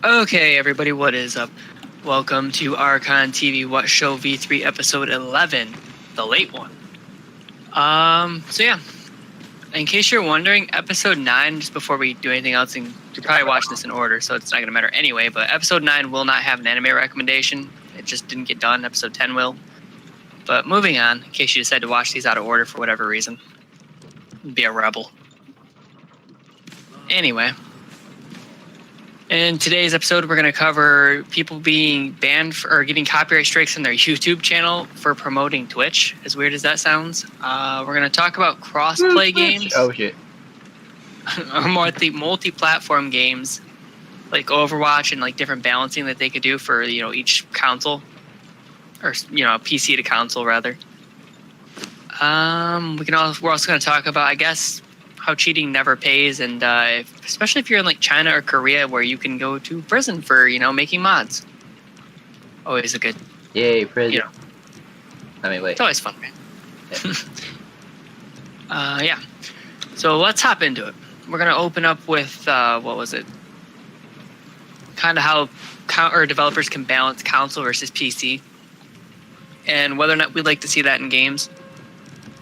Okay, everybody, what is up? Welcome to Archon TV What Show V3 episode 11, the late one. So yeah, in case you're wondering, episode 9, just before we do anything else, and you're probably watching this in order, so it's not going to matter anyway, but episode 9 will not have an anime recommendation. It just didn't get done. Episode 10 will. But moving on, in case you decide to watch these out of order for whatever reason. Be a rebel. Anyway. In today's episode, we're going to cover people being banned or getting copyright strikes on their YouTube channel for promoting Twitch. As weird as that sounds. We're going to talk about cross-play games. Oh, shit. Or more the multi-platform games, like Overwatch and like different balancing that they could do for, each console. Or, PC to console, rather. We're also going to talk about, I guess, how cheating never pays, and especially if you're in like China or Korea, where you can go to prison for making mods. Always a good. Yay, prison. I mean, wait. It's always fun, man. Yeah. So let's hop into it. We're gonna open up with what was it? Kind of how developers can balance console versus PC, and whether or not we'd like to see that in games.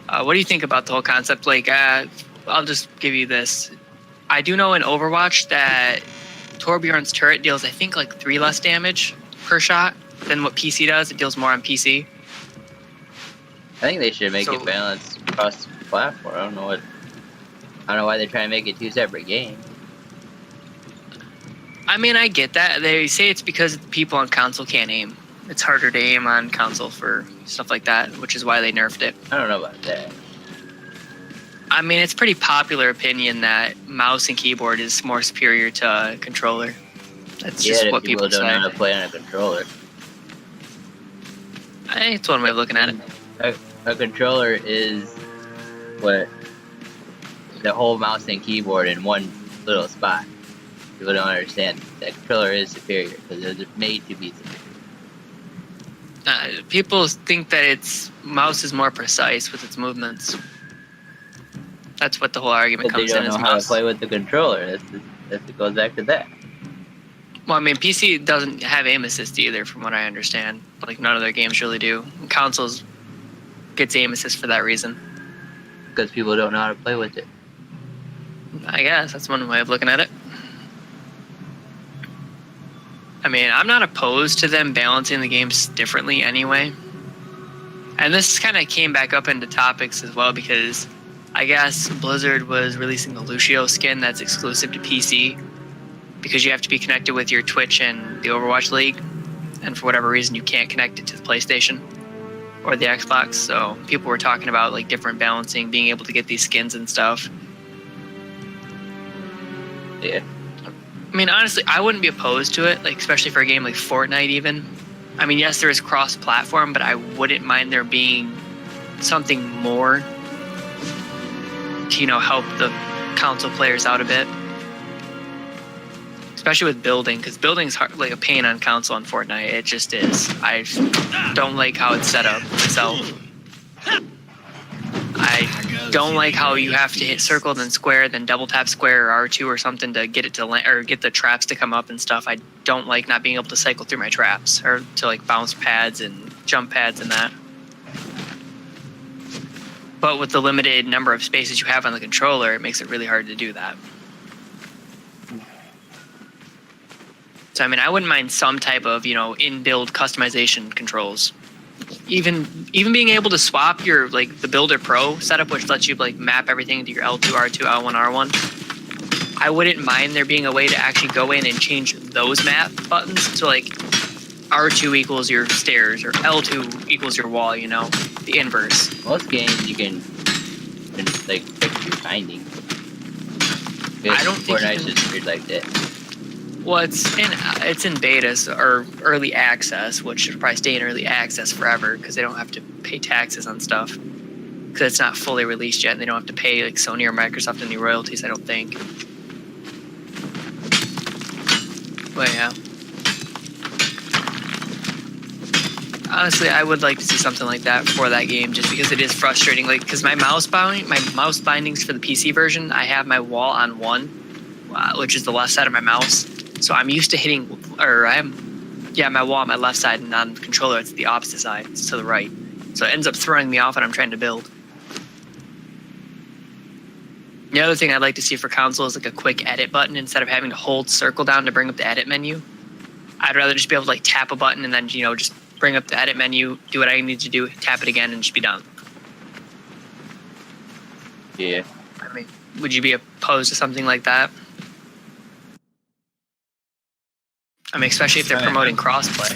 What do you think about the whole concept? Like, I'll just give you this. I do know in Overwatch that Torbjorn's turret deals, I think, like 3 less damage per shot than what PC does. It deals more on PC. I think they should make it balanced across the platform. I don't know why they're trying to make it 2 separate games. I mean, I get that. They say it's because people on console can't aim. It's harder to aim on console for stuff like that, which is why they nerfed it. I don't know about that. I mean, it's pretty popular opinion that mouse and keyboard is more superior to a controller. That's just what people don't say. know how to play on a controller. I think it's one way of looking at it. A controller is what the whole mouse and keyboard in one little spot. People don't understand that controller is superior because it's made to be superior. People think that its mouse is more precise with its movements. That's what the whole argument comes in. They don't know how to play with the controller. It goes back to that. Well, I mean, PC doesn't have aim assist either, from what I understand. Like, none of their games really do. And consoles gets aim assist for that reason. Because people don't know how to play with it. I guess that's one way of looking at it. I mean, I'm not opposed to them balancing the games differently anyway. And this kind of came back up into topics as well because I guess Blizzard was releasing the Lucio skin that's exclusive to PC because you have to be connected with your Twitch and the Overwatch League, and for whatever reason you can't connect it to the PlayStation or the Xbox. So people were talking about like different balancing, being able to get these skins and stuff. Yeah. I mean, honestly, I wouldn't be opposed to it, like especially for a game like Fortnite even. I mean, yes, there is cross-platform, but I wouldn't mind there being something more to, help the console players out a bit. Especially with building, because building's hard, like a pain on console on Fortnite. It just is. I don't like how it's set up myself. I don't like how you have to hit circle, then square, then double tap square or R2 or something to get it to land, or get the traps to come up and stuff. I don't like not being able to cycle through my traps or to like bounce pads and jump pads and that. But with the limited number of spaces you have on the controller, it makes it really hard to do that. So, I mean, I wouldn't mind some type of, in-build customization controls. Even being able to swap your, like, the Builder Pro setup, which lets you, like, map everything to your L2, R2, L1, R1. I wouldn't mind there being a way to actually go in and change those map buttons to, like, R2 equals your stairs or L2 equals your wall, the inverse. Most games you can like fix your binding. I don't think Fortnite's just weird like that. Well, it's in betas or early access, which should probably stay in early access forever because they don't have to pay taxes on stuff because it's not fully released yet, and they don't have to pay like Sony or Microsoft any royalties, I don't think. But yeah. Honestly, I would like to see something like that for that game, just because it is frustrating. Like, because my mouse bindings for the PC version, I have my wall on 1, which is the left side of my mouse, So I'm used to hitting, my wall on my left side, and on the controller it's the opposite side, it's to the right. So it ends up throwing me off when I'm trying to build. The other thing I'd like to see for console is like a quick edit button instead of having to hold circle down to bring up the edit menu. I'd rather just be able to like tap a button and then, just bring up the edit menu, do what I need to do, tap it again, and just be done. Yeah. I mean, would you be opposed to something like that? I mean, especially if they're promoting crossplay.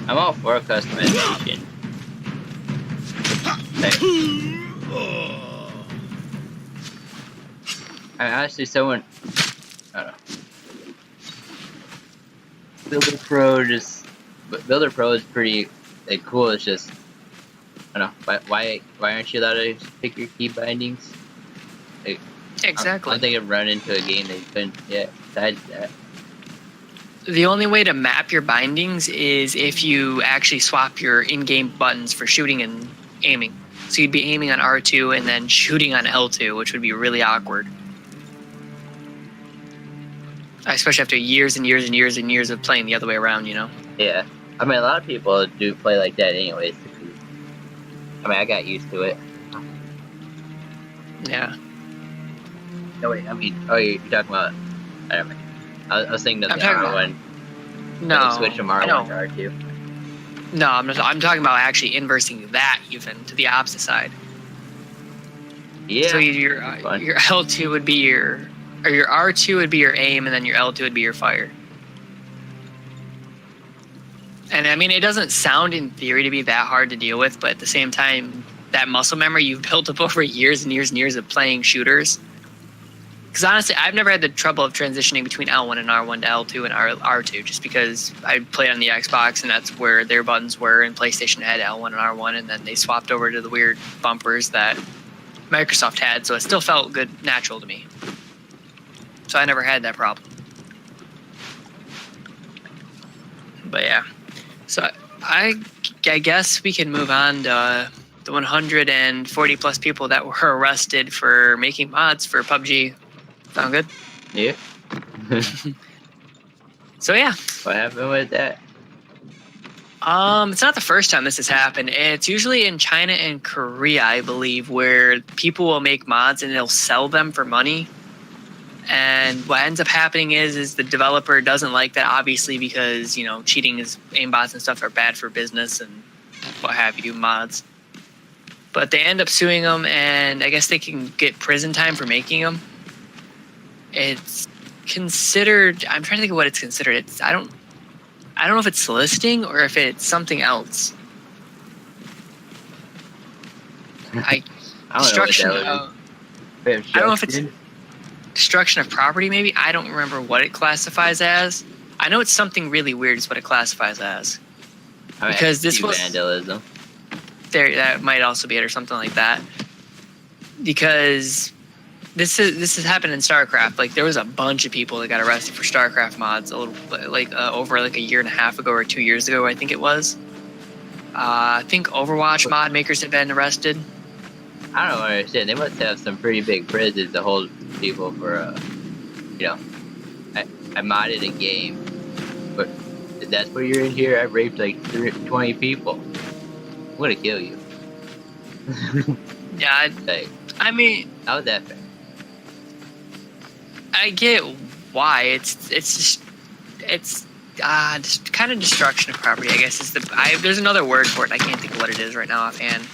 I'm all for customization. I mean, honestly, I don't know. Builder Pro is pretty cool. It's just, I don't know, why aren't you allowed to pick your key bindings? Exactly. I don't think I've run into a game that you couldn't. Yeah. Besides that. The only way to map your bindings is if you actually swap your in-game buttons for shooting and aiming. So you'd be aiming on R2 and then shooting on L2, which would be really awkward. Especially after years and years and years and years of playing the other way around, Yeah. I mean, a lot of people do play like that anyways. I mean, I got used to it. Yeah. No, wait, I mean, you're talking about, I don't know. I was thinking of the R1. No. Switch from R1 to R2. No, I'm talking about actually inversing that even to the opposite side. Yeah. So your L2 would be your R2 would be your aim, and then your L2 would be your fire. And I mean, it doesn't sound in theory to be that hard to deal with, but at the same time, that muscle memory you've built up over years and years and years of playing shooters. Because honestly, I've never had the trouble of transitioning between L1 and R1 to L2 and R2, just because I played on the Xbox and that's where their buttons were, and PlayStation had L1 and R1, and then they swapped over to the weird bumpers that Microsoft had, so it still felt good, natural to me. So I never had that problem. But yeah, so I guess we can move on to the 140 plus people that were arrested for making mods for PUBG. Sound good? Yeah. So yeah. What happened with that? It's not the first time this has happened. It's usually in China and Korea, I believe, where people will make mods and they'll sell them for money. And what ends up happening is the developer doesn't like that, obviously, because, cheating is aimbots and stuff are bad for business and what have you, mods. But they end up suing them, and I guess they can get prison time for making them. It's considered, I'm trying to think of what it's considered. I don't know if it's soliciting or if it's something else. I don't destruction. know I don't know if it's destruction of property. Maybe I don't remember what it classifies as. I know it's something really weird. Is what it classifies as. Because this was vandalism. That might also be it or something like that. Because this has happened in StarCraft. Like, there was a bunch of people that got arrested for StarCraft mods over a year and a half ago or 2 years ago, I think it was. I think Overwatch mod makers have been arrested. I don't understand. They must have some pretty big prisons to hold people for, I modded a game, but if that's what you're in here, I raped like 20 people. I'm gonna kill you. Yeah, I mean, how is that fair? I get why. It's just kind of destruction of property, I guess. There's another word for it. I can't think of what it is right now offhand.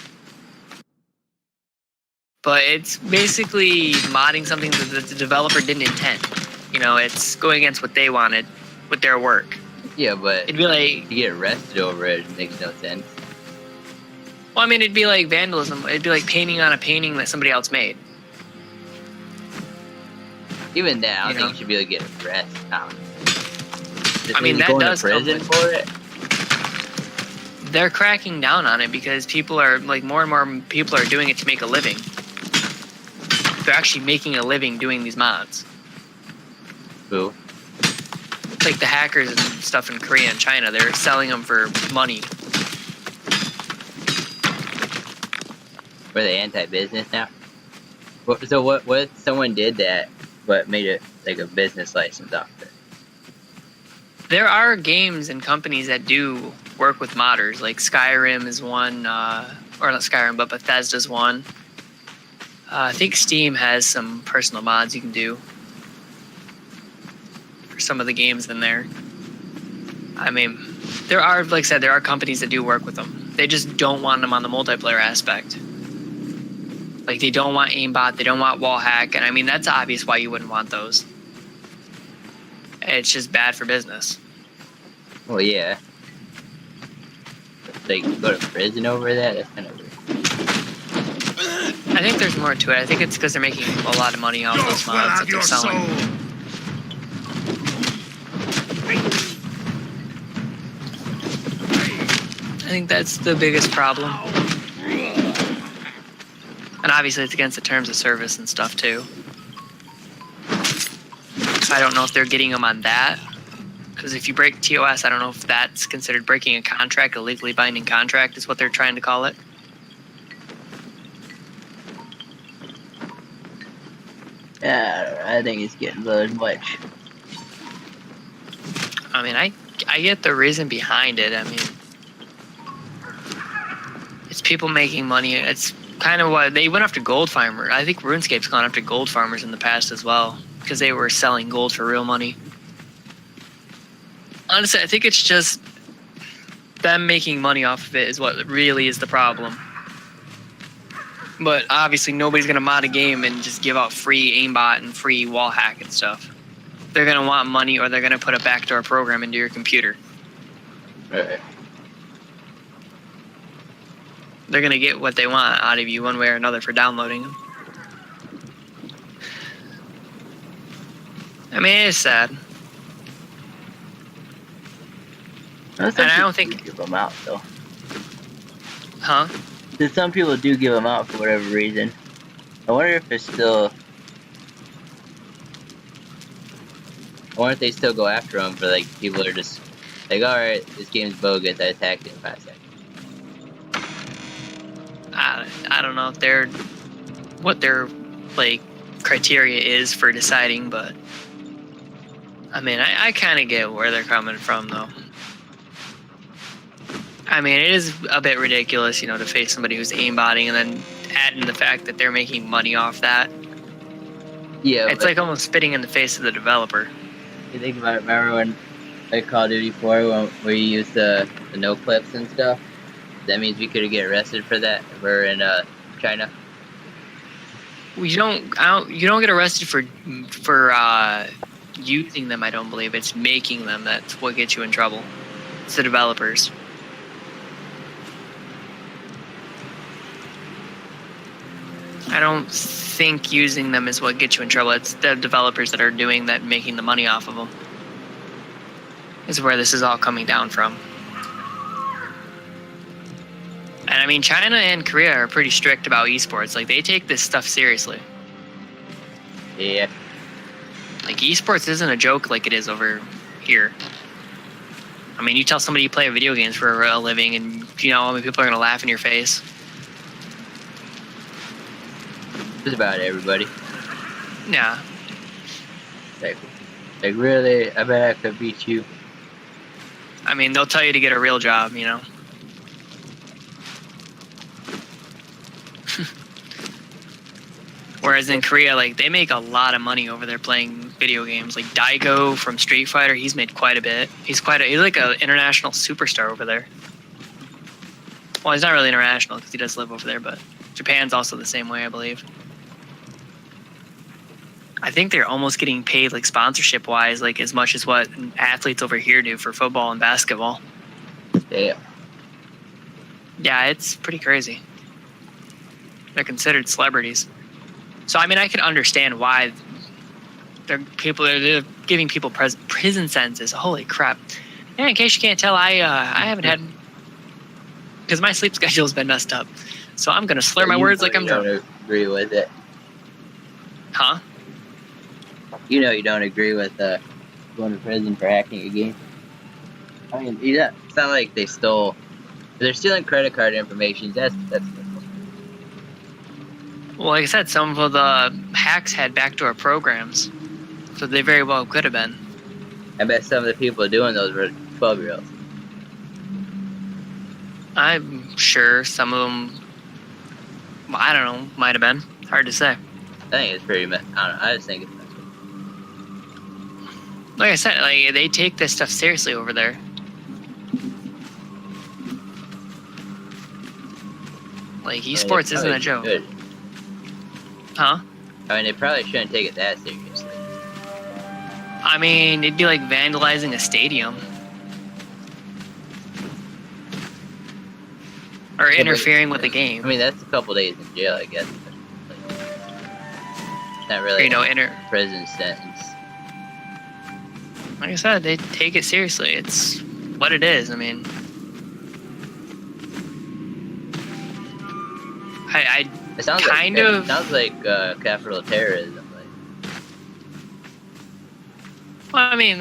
But it's basically modding something that the developer didn't intend. It's going against what they wanted with their work. Yeah, but it'd be like, you get arrested over it makes no sense. Well, I mean, it'd be like vandalism. It'd be like painting on a painting that somebody else made. Even that, I don't think you should be able to get arrested. I mean, that does come prison for it. They're cracking down on it because people are more and more people are doing it to make a living. They're actually making a living doing these mods. Who? Like the hackers and stuff in Korea and China, they're selling them for money. Were they anti-business now? So what if someone did that, but made it like a business license off it? There are games and companies that do work with modders, like Skyrim is one, or not Skyrim, but Bethesda's one. I think Steam has some personal mods you can do for some of the games in there. I mean, there are, like I said, there are companies that do work with them. They just don't want them on the multiplayer aspect. Like, they don't want aimbot, they don't want wall hack, and I mean, that's obvious why you wouldn't want those. It's just bad for business. Well, yeah. They go to prison over that? That's kind of weird. I think there's more to it. I think it's because they're making a lot of money off those mods that they're selling. I think that's the biggest problem. And obviously it's against the terms of service and stuff too. So I don't know if they're getting them on that. Because if you break TOS, I don't know if that's considered breaking a contract, a legally binding contract is what they're trying to call it. Yeah, I think it's getting a little much. I mean, I get the reason behind it. I mean, it's people making money. It's kind of what they went after gold farmers. I think RuneScape's gone after gold farmers in the past as well because they were selling gold for real money. Honestly, I think it's just them making money off of it is what really is the problem. But obviously, nobody's going to mod a game and just give out free aimbot and free wall hack and stuff. They're going to want money or they're going to put a backdoor program into your computer. Right. They're going to get what they want out of you one way or another for downloading them. I mean, it's sad. And I don't think... give them out, though. Huh? Some people do give them out for whatever reason. I wonder if it's still... I wonder if they still go after them for, like, people are just... Like, alright, this game's bogus, I attacked it in 5 seconds. I don't know if they're... What their, like, criteria is for deciding, but... I mean, I kind of get where they're coming from, though. I mean, it is a bit ridiculous, you know, to face somebody who's aimbotting and then add in the fact that they're making money off that. Yeah, it's like almost spitting in the face of the developer. You think about it, remember when like Call of Duty 4 where you used the no clips and stuff? That means we could get arrested for that if we're in China. You don't get arrested for using them, I don't believe. It's making them that's what gets you in trouble. It's the developers. I don't think using them is what gets you in trouble. It's the developers that are doing that, making the money off of them. Is where this is all coming down from. And I mean, China and Korea are pretty strict about esports. Like, they take this stuff seriously. Yeah. Like, esports isn't a joke like it is over here. I mean, you tell somebody you play video games for a living and, you know, I mean, people are going to laugh in your face. Just about everybody. Yeah. Like really, I bet I could beat you. I mean, they'll tell you to get a real job, you know. Whereas in Korea, like, they make a lot of money over there playing video games. Like Daigo from Street Fighter, he's made quite a bit. He's like an international superstar over there. Well, he's not really international because he does live over there, but Japan's also the same way, I believe. I think they're almost getting paid, like, sponsorship-wise, like, as much as what athletes over here do for football and basketball. Damn. Yeah, it's pretty crazy. They're considered celebrities. So, I mean, I can understand why they're giving people prison sentences. Holy crap. Yeah, in case you can't tell, I haven't had... Because my sleep schedule's been messed up. So I'm going to slur my words like I'm drunk. You don't agree with it. Huh? You know you don't agree with going to prison for hacking a game. I mean, it's not like they stole... They're stealing credit card information. That's Well, like I said, some of the hacks had backdoor programs. So they very well could have been. I bet some of the people doing those were 12-year-olds. I'm sure some of them, I don't know, might have been. Hard to say. I think it's pretty. I don't know. I just think it's messed up. Like I said, like they take this stuff seriously over there. Like esports isn't a joke. Should. Huh? I mean, they probably shouldn't take it that seriously. I mean, it'd be like vandalizing a stadium. Or interfering with the game. I mean, that's a couple days in jail, I guess. But, like, it's not really a prison sentence. Like I said, they take it seriously. It's what it is. I mean, it sounds sounds like capital terrorism. Well, I mean,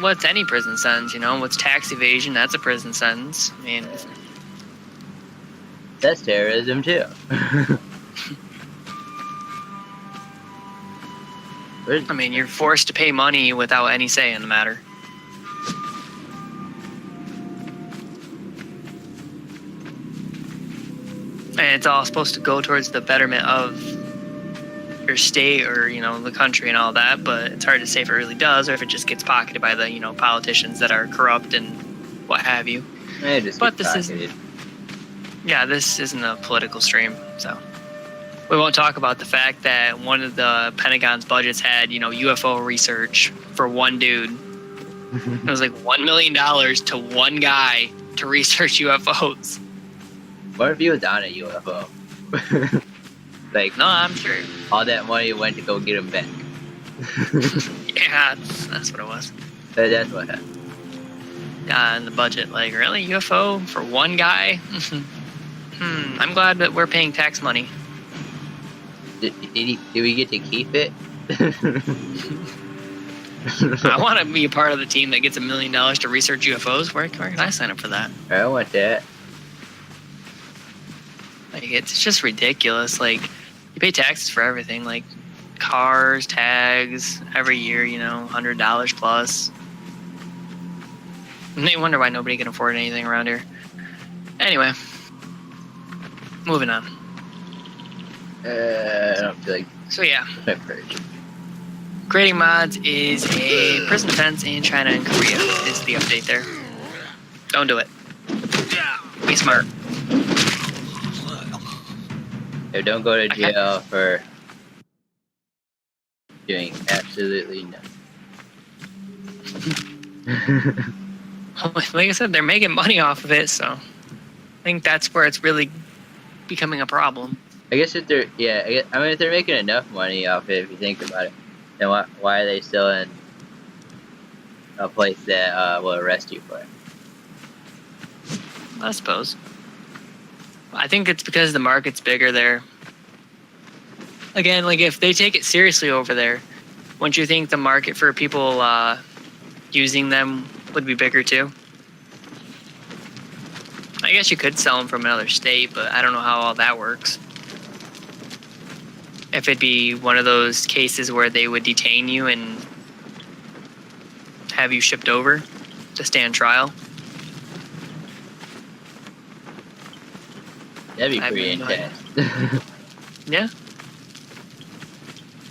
what's any prison sentence? You know, what's tax evasion? That's a prison sentence. I mean, that's terrorism too. I mean, you're forced to pay money without any say in the matter. And it's all supposed to go towards the betterment of your state or, you know, the country and all that, but it's hard to say if it really does or if it just gets pocketed by the, you know, politicians that are corrupt and what have you. But this isn't a political stream, so we won't talk about the fact that one of the Pentagon's budgets had, you know, UFO research for one dude. It was like $1 million to one guy to research UFOs. What if he was on a UFO? Like, no, I'm sure all that money went to go get him back. Yeah, that's what it was. That's what happened. And the budget, like, really, UFO for one guy? I'm glad that we're paying tax money. Did we get to keep it? I want to be a part of the team that gets $1 million to research UFOs. Where can I sign up for that? I want that. Like, it's just ridiculous. Like, you pay taxes for everything, like cars, tags, every year, you know, $100 plus. And they wonder why nobody can afford anything around here. Anyway, moving on. I don't feel like. So yeah, my purge. Creating mods is a prison offense in China and Korea. Is the update there? Don't do it. Be smart. So don't go to jail for doing absolutely nothing. Like I said, they're making money off of it, so I think that's where it's really becoming a problem. I guess if they're, if they're making enough money off it, if you think about it, then why are they still in a place that will arrest you for it? I suppose. I think it's because the market's bigger there. Again, like if they take it seriously over there, wouldn't you think the market for people using them would be bigger too? I guess you could sell them from another state, but I don't know how all that works. If it'd be one of those cases where they would detain you and have you shipped over to stand trial. That'd be pretty intense. Yeah.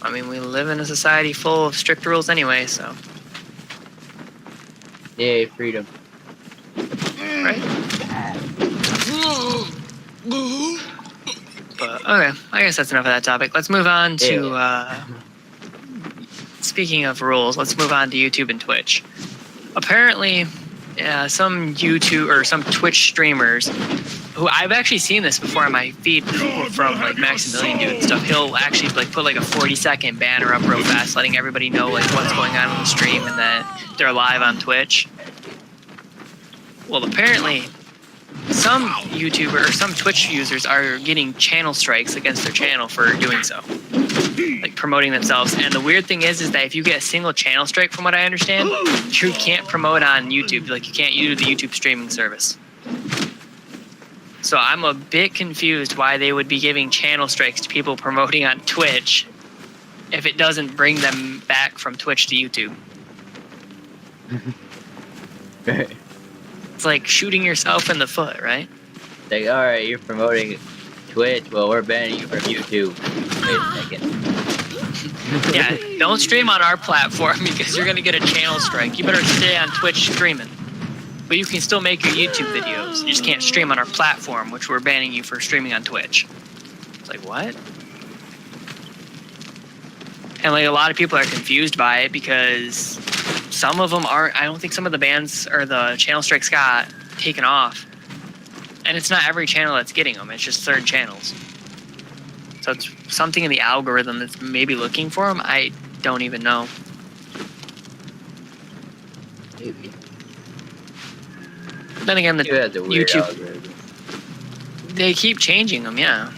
I mean, we live in a society full of strict rules anyway, so. Yay, freedom. Right? But, okay, I guess that's enough of that topic. Let's move on to, speaking of rules, let's move on to YouTube and Twitch. Apparently, some YouTube or some Twitch streamers who I've actually seen this before on my feed from like Maximilian dude and stuff. He'll actually like put like a 40-second banner up real fast, letting everybody know like what's going on in the stream and that they're live on Twitch. Well, apparently, some YouTuber or some Twitch users are getting channel strikes against their channel for doing so, like promoting themselves. And the weird thing is that if you get a single channel strike, from what I understand, you can't promote on YouTube. Like you can't use the YouTube streaming service. So I'm a bit confused why they would be giving channel strikes to people promoting on Twitch if it doesn't bring them back from Twitch to YouTube. It's like shooting yourself in the foot, right? Like, alright, you're promoting Twitch, well, we're banning you from YouTube. Wait a second. Yeah, don't stream on our platform because you're gonna get a channel strike. You better stay on Twitch streaming. But you can still make your YouTube videos. You just can't stream on our platform, which we're banning you for streaming on Twitch. It's like, what? And like a lot of people are confused by it because some of them aren't. I don't think some of the bans or the channel strikes got taken off. And it's not every channel that's getting them. It's just certain channels. So it's something in the algorithm that's maybe looking for them. I don't even know. Maybe. Then again, the You had the weird YouTube, algorithm. they keep changing them, yeah.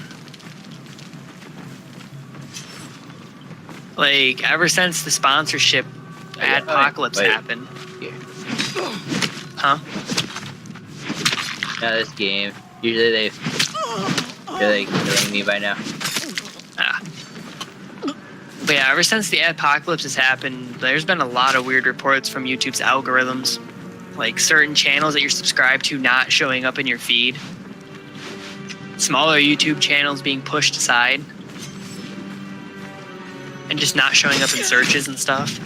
Like, ever since the sponsorship Adpocalypse happened. Yeah. Huh? Now this game, usually they're like killing me by now. Ah. But yeah, ever since the Adpocalypse has happened, there's been a lot of weird reports from YouTube's algorithms. Like certain channels that you're subscribed to not showing up in your feed. Smaller YouTube channels being pushed aside. And just not showing up in searches and stuff.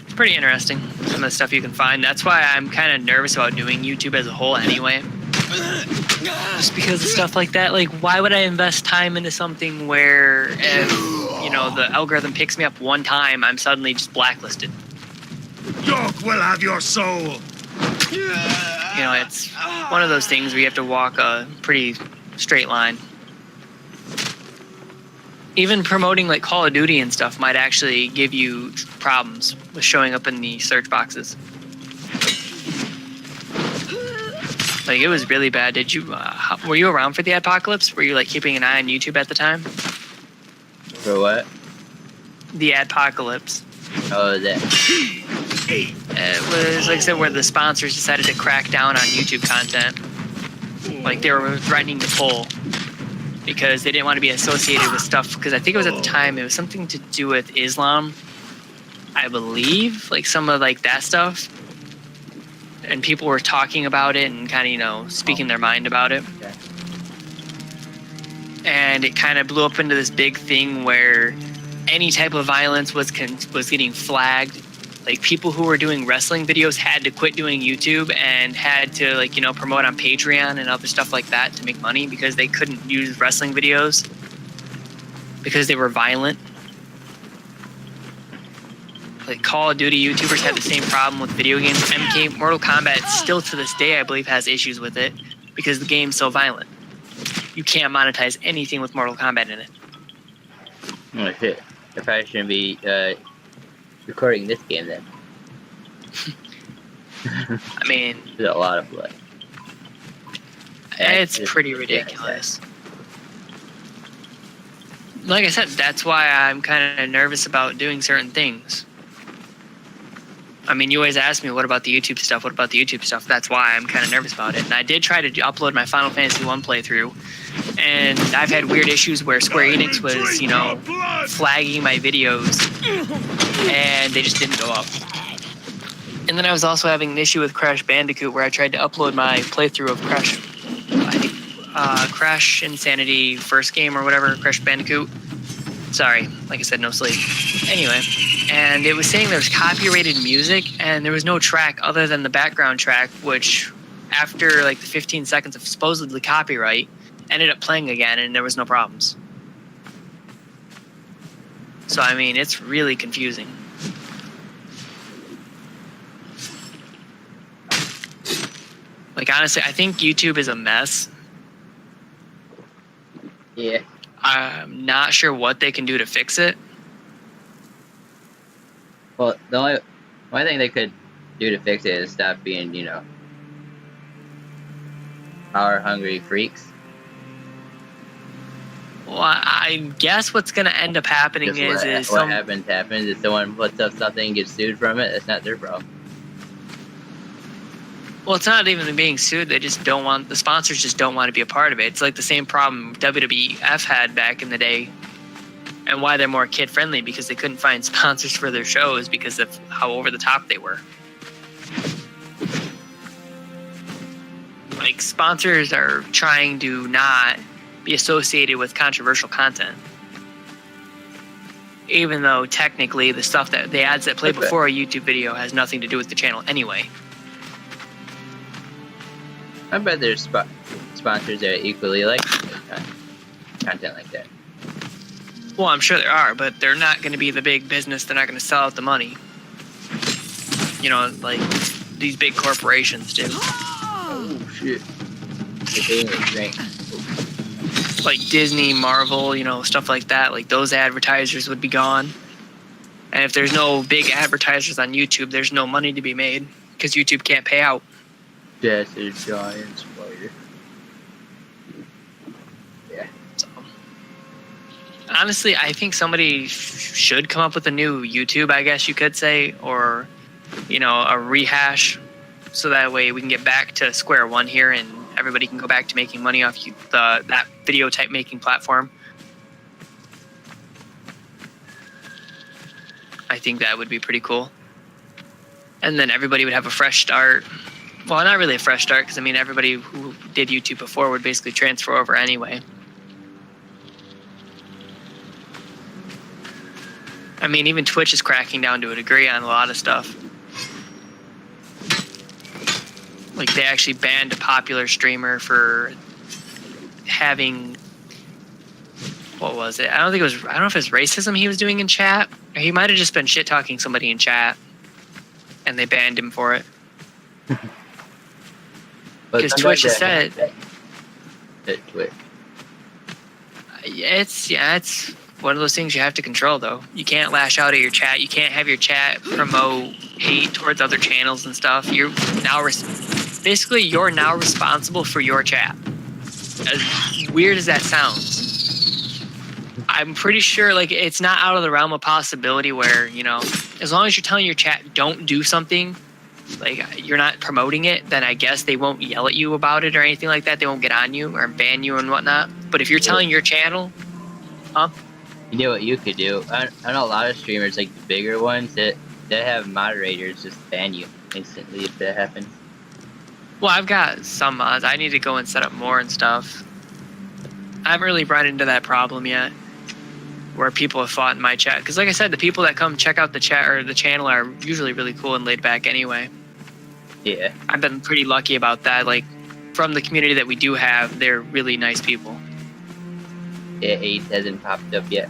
It's pretty interesting, some of the stuff you can find. That's why I'm kind of nervous about doing YouTube as a whole anyway. Just because of stuff like that. Like, why would I invest time into something where if, you know, the algorithm picks me up one time, I'm suddenly just blacklisted? Dog will have your soul. You know, it's one of those things where you have to walk a pretty straight line. Even promoting like Call of Duty and stuff might actually give you problems with showing up in the search boxes. Like, it was really bad. Did you, were you around for the Adpocalypse? Were you like keeping an eye on YouTube at the time? For what? The Adpocalypse. Oh, that. It was, like I said, where the sponsors decided to crack down on YouTube content. Like, they were threatening to pull because they didn't want to be associated with stuff. Because I think it was at the time, it was something to do with Islam, I believe. Like, some of, like, that stuff. And people were talking about it and kind of, you know, speaking their mind about it. Okay. And it kind of blew up into this big thing where any type of violence was getting flagged. Like, people who were doing wrestling videos had to quit doing YouTube and had to, like, you know, promote on Patreon and other stuff like that to make money because they couldn't use wrestling videos because they were violent. Like, Call of Duty YouTubers had the same problem with video games. MK Mortal Kombat still to this day, I believe, has issues with it because the game's so violent. You can't monetize anything with Mortal Kombat in it. Oh shit! I probably shouldn't be recording this game then. I mean, There's a lot of blood. it's pretty ridiculous. Like I said, that's why I'm kind of nervous about doing certain things. I mean, you always ask me, what about the YouTube stuff? What about the YouTube stuff? That's why I'm kind of nervous about it. And I did try to upload my Final Fantasy 1 playthrough. And I've had weird issues where Square Enix was, you know, flagging my videos. And they just didn't go up. And then I was also having an issue with Crash Bandicoot where I tried to upload my playthrough of Crash, I think, Crash Insanity first game or whatever, Crash Bandicoot. Sorry, like I said, no sleep. Anyway, and it was saying there was copyrighted music and there was no track other than the background track, which after like the 15 seconds of supposedly copyright, ended up playing again and there was no problems. So, I mean, it's really confusing. Like, honestly, I think YouTube is a mess. Yeah. I'm not sure what they can do to fix it. Well, the only thing they could do to fix it is stop being, you know, power-hungry freaks. Well, I guess what's going to end up happening Just what happens. If someone puts up something and gets sued from it, it's not their problem. Well, it's not even being sued. They just don't want, the sponsors just don't want to be a part of it. It's like the same problem WWF had back in the day and why they're more kid friendly, because they couldn't find sponsors for their shows because of how over the top they were. Like, sponsors are trying to not be associated with controversial content, even though technically the stuff that the ads that play before a YouTube video has nothing to do with the channel anyway. I bet there's sponsors that equally like content like that. Well, I'm sure there are, but they're not going to be the big business. They're not going to sell out the money. You know, like these big corporations do. Oh shit! Like Disney, Marvel, you know, stuff like that. Like those advertisers would be gone. And if there's no big advertisers on YouTube, there's no money to be made because YouTube can't pay out. That's a giant spider. Yeah. So, honestly, I think somebody should come up with a new YouTube, I guess you could say, or, you know, a rehash, so that way we can get back to square one here and everybody can go back to making money off that video type making platform. I think that would be pretty cool. And then everybody would have a fresh start. Well, not really a fresh start, because I mean, everybody who did YouTube before would basically transfer over anyway. I mean, even Twitch is cracking down to a degree on a lot of stuff. Like, they actually banned a popular streamer for having, what was it? I don't know if it was racism he was doing in chat, or he might have just been shit talking somebody in chat, and they banned him for it. Because Twitch has said, it's one of those things you have to control, though. You can't lash out at your chat. You can't have your chat promote hate towards other channels and stuff. You're now responsible for your chat. As weird as that sounds, I'm pretty sure like it's not out of the realm of possibility where, you know, as long as you're telling your chat don't do something, like you're not promoting it, then I guess they won't yell at you about it or anything like that. They won't get on you or ban you and whatnot. But if you're telling your channel, you know what you could do? I know a lot of streamers, like the bigger ones, that have moderators just ban you instantly if that happens. Well, I've got some mods. I need to go and set up more and stuff. I haven't really run into that problem yet, where people have fought in my chat. Because like I said, the people that come check out the chat or the channel are usually really cool and laid back anyway. Yeah. I've been pretty lucky about that. Like, from the community that we do have, they're really nice people. Yeah, AIDS hasn't popped up yet.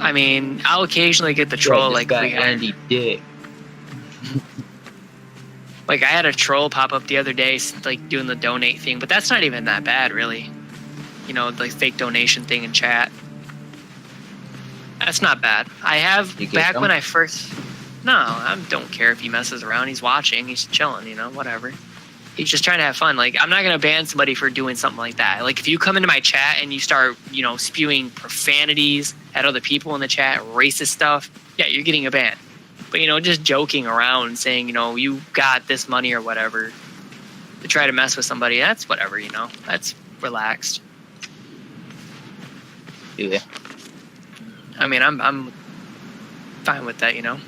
I mean, I'll occasionally get the troll, like we had. Andy Dick. Like, I had a troll pop up the other day, like, doing the donate thing, but that's not even that bad, really. You know, the fake donation thing in chat. That's not bad. I have, back when I first... No, I don't care if he messes around. He's watching. He's chilling, you know, whatever. He's just trying to have fun. Like, I'm not going to ban somebody for doing something like that. Like, if you come into my chat and you start, you know, spewing profanities at other people in the chat, racist stuff, yeah, you're getting a ban. But, you know, just joking around and saying, you know, you got this money or whatever to try to mess with somebody, that's whatever, you know. That's relaxed. Yeah. I mean, I'm fine with that, you know.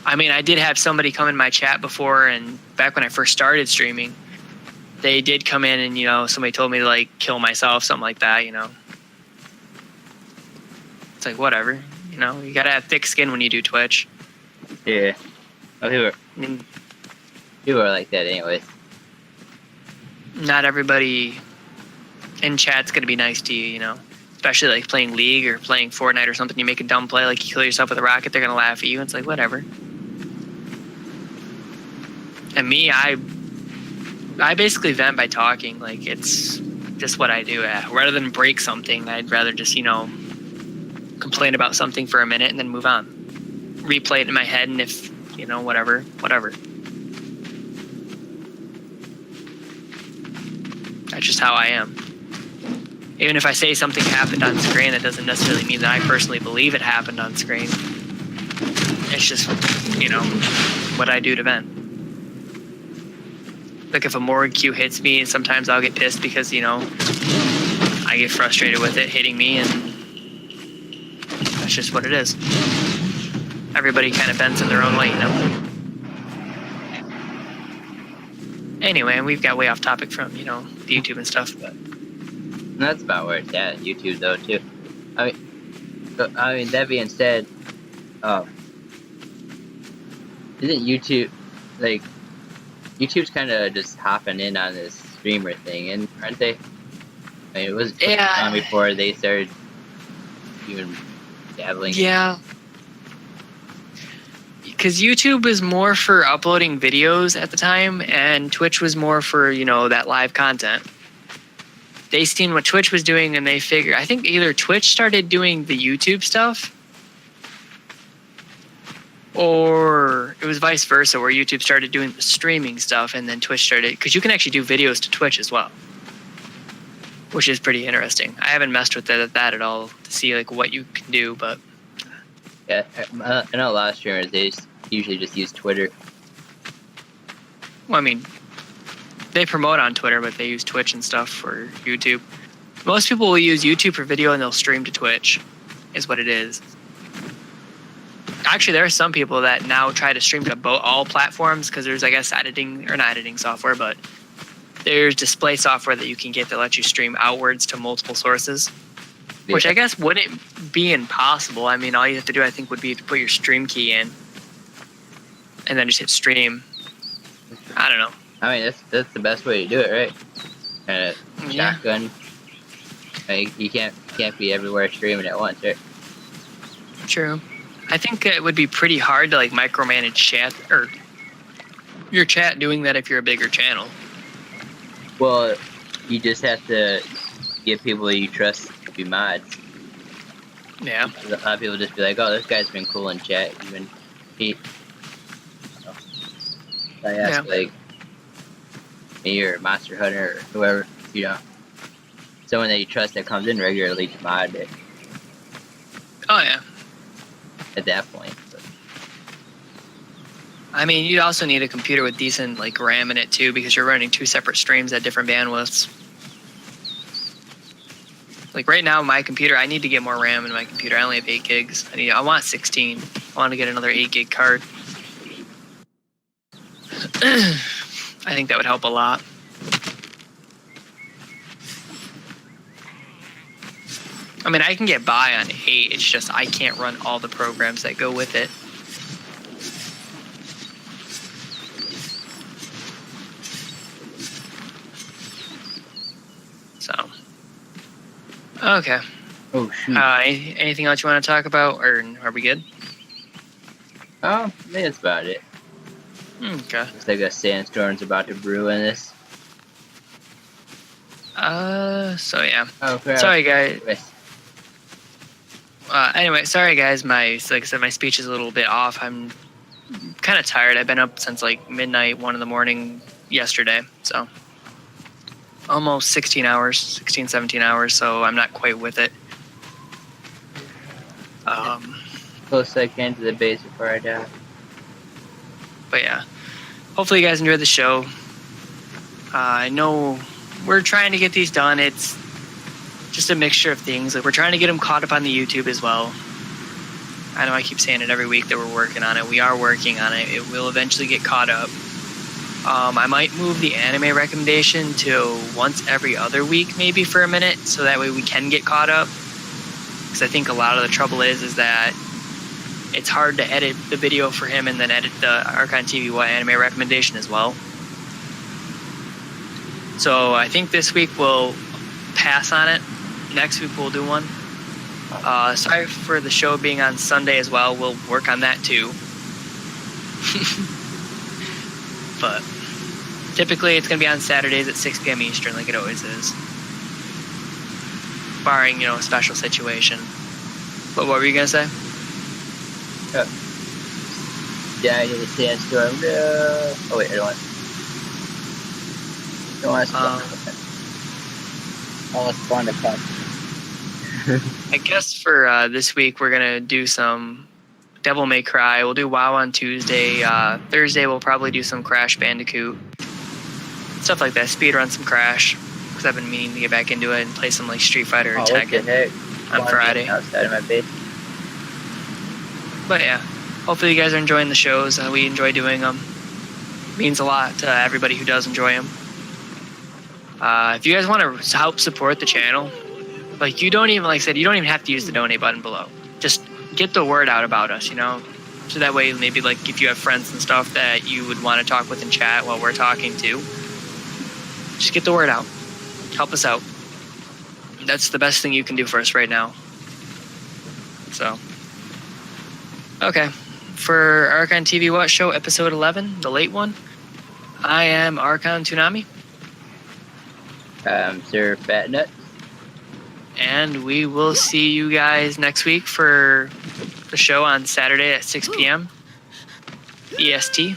I mean, I did have somebody come in my chat before, and back when I first started streaming, they did come in and, you know, somebody told me to, like, kill myself, something like that, you know. It's like, whatever, you know. You gotta have thick skin when you do Twitch. Yeah. Oh, people are like that anyways. Not everybody in chat's gonna be nice to you, you know. Especially, like, playing League or playing Fortnite or something. You make a dumb play, like you kill yourself with a rocket, they're gonna laugh at you. It's like, whatever. And me, I basically vent by talking. Like, it's just what I do. Rather than break something, I'd rather just, you know, complain about something for a minute and then move on. Replay it in my head, and if, you know, whatever. That's just how I am. Even if I say something happened on screen, that doesn't necessarily mean that I personally believe it happened on screen. It's just, you know, what I do to vent. Like, if a morgue queue hits me, sometimes I'll get pissed because, you know, I get frustrated with it hitting me, and that's just what it is. Everybody kind of bends in their own way, you know? Anyway, and we've got way off topic from, the YouTube and stuff, but... And that's about where it's at, YouTube, though, too. I mean, that being said, isn't YouTube, like, YouTube's kind of just hopping in on this streamer thing, and aren't they? I mean, it was on before they started even dabbling. Yeah. Because YouTube was more for uploading videos at the time, and Twitch was more for, that live content. They seen what Twitch was doing, and they figured, I think either Twitch started doing the YouTube stuff, or it was vice versa, where YouTube started doing the streaming stuff, and then Twitch started, because you can actually do videos to Twitch as well, which is pretty interesting. I haven't messed with that at all to see like what you can do, but yeah, I know a lot of streamers, they usually just use Twitter. Well, I mean, they promote on Twitter, but they use Twitch and stuff for YouTube. Most people will use YouTube for video and they'll stream to Twitch, is what it is. Actually, there are some people that now try to stream to all platforms because there's, I guess, not editing software, but there's display software that you can get that lets you stream outwards to multiple sources, which I guess wouldn't be impossible. I mean, all you have to do, I think, would be to put your stream key in and then just hit stream. I don't know. I mean, that's the best way to do it, right? Kind of shotgun. Like, you can't be everywhere streaming at once, right? True. I think it would be pretty hard to like micromanage chat or your chat doing that if you're a bigger channel. Well, you just have to get people that you trust to be mods. Yeah. A lot of people just be like, "Oh, this guy's been cool in chat." Even I ask like me or Monster Hunter or whoever, someone that you trust that comes in regularly to mod it. Oh yeah. At that point. But. I mean, you'd also need a computer with decent like RAM in it too, because you're running two separate streams at different bandwidths. Like right now, my computer, I need to get more RAM in my computer. I only have 8 gigs. I want 16. I want to get another 8 gig card. I think that would help a lot. I mean, I can get by on 8. It's just I can't run all the programs that go with it. So, okay. Oh shoot. Anything else you want to talk about, or are we good? I think that's about it. Okay. Looks like a sandstorm's about to brew in this. So yeah. Oh crap. Sorry, guys. Anyway, sorry guys. Like I said, my speech is a little bit off. I'm kind of tired. I've been up since like midnight, 1 in the morning yesterday. So almost 16 hours, 16, 17 hours. So I'm not quite with it. Close I can to the base before I die. But yeah, hopefully you guys enjoyed the show. I know we're trying to get these done. It's just a mixture of things. Like we're trying to get them caught up on the YouTube as well. I know I keep saying it every week that we're working on it. We are working on it. It will eventually get caught up. I might move the anime recommendation to once every other week maybe for a minute, so that way we can get caught up. Because I think a lot of the trouble is that it's hard to edit the video for him and then edit the Archon TV What anime recommendation as well. So I think this week we'll pass on it. Next week we'll do one. Sorry for the show being on Sunday as well. We'll work on that too. But typically it's going to be on Saturdays at 6 p.m. Eastern like it always is. Barring, a special situation. But what were you going to say? Yeah, I need a sandstorm. Oh wait, I don't want to spawn the puck. I guess for this week we're gonna do some Devil May Cry. We'll do WoW on Tuesday. Thursday we'll probably do some Crash Bandicoot, stuff like that. Speedrun some Crash. because I've been meaning to get back into it and play some like Street Fighter or Oh, what the Tekken heck? on Friday. Outside of my base. But yeah, hopefully you guys are enjoying the shows. We enjoy doing them. Means a lot to everybody who does enjoy them. If you guys want to help support the channel, like you don't even, like I said, you don't even have to use the donate button below. Just get the word out about us, you know? So that way, maybe like if you have friends and stuff that you would want to talk with in chat while we're talking too, just get the word out. Help us out. That's the best thing you can do for us right now. So, okay. For Archon TV What Show, episode 11, the late one, I am Archon Toonami. Sir Fat Nuts. And we will see you guys next week for the show on Saturday at 6 p.m. EST.